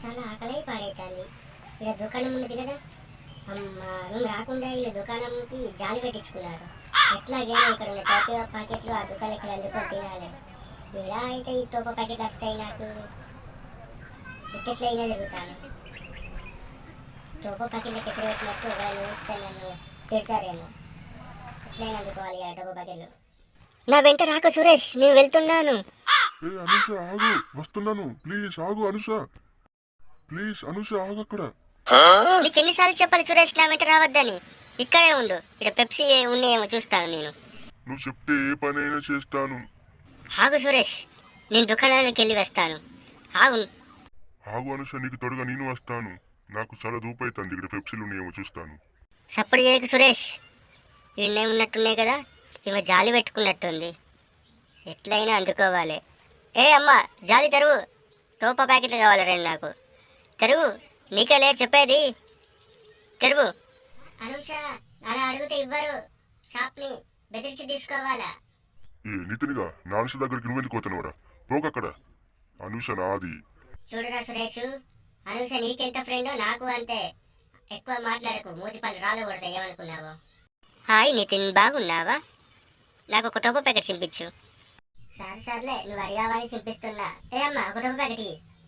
చాలా ఆకలి పాడైతుంది. ఇక దుకాణం ఉన్నది కదా, మేము రాకుండా ఈ దుకాణంకి జాలి పెట్టించుకున్నారు. ఎట్లాగైనా ఇక్కడ ఉన్న టోపో ప్యాకెట్లు ఆ దుకాణానికి అందుకొని తినాలి. ఎలా అయితే ఈ టోపో ప్యాకెట్లు వస్తాయి నాకు, ఎట్లయినా జరుగుతాను. టోపో ప్యాకెట్లకి ఎక్కడ పెట్టినట్టు వాళ్ళు చూస్తే నన్ను తిడతారేమో. ఎట్లయినా అందుకోవాలి ఆ టోపో ప్యాకెట్లు. నా వెంట రాకు సురేష్, నేను వెళ్తున్నాను. ఏ అనుష ఆగు, వస్తున్నాను. ప్లీజ్ ఆగు అనుష, ప్లీజ్ అనుష ఆగు అక్కడ. నీకు ఎన్నిసార్లు చెప్పాలి సురేష్ నా వెంట రావద్దని? ఇక్కడే ఉండు, ఇక్కడ పెప్సీ ఉన్నాయేమో చూస్తాను నేను. నువ్వు చెప్తే ఏ పనైనా చేస్తాను. ఆగు సురేష్, నేను దుకాణానికి వెళ్ళి వస్తాను. ఆగు. ఆగు అనుష, నీకు తోడుగా నేను వస్తాను. నాకు చాలా దూపు అవుతుంది, ఇక్కడ పెప్సీలు ఉన్నాయేమో చూస్తాను. సప్పుడు చేయకు సురేష్, ఈయనే ఉన్నట్టున్నాయి కదా, ఈమె జాలి పెట్టుకున్నట్టుంది. ఎట్లయినా అందుకోవాలి. ఏ అమ్మ, జాలి తెరువు, టోపా ప్యాకెట్లు కావాలి రెండు నాకు. తెరువు, నీకేలే చెప్పేది, తెరువు. అనుష అలా అడిగితే ఇవ్వరు, షాప్ని బెదిరించి తీసుకోవాలా? ఏ నితినిగా నా అనుష దగ్గరికి నువ్వెందుకు పోతున్నావురా? పోకక్కడ, అనుష నాది. చూడరా సురేష్, అనుష నీకెంత ఫ్రెండో నాకు అంతే. ఎక్కువ మాట్లాడకు, మూతి పళ్ళు రాళ్ళు కొడతాయి, ఏమనుకున్నావు? హాయ్ నితిన్, బాగున్నావా? నాకు ఒక టోపో ప్యాకెట్ చింపించు. సర్లే, నువ్వు అడిగావని చింపిస్తున్నా. ఏ అమ్మ, ఒక టోపో ప్యాకెట్.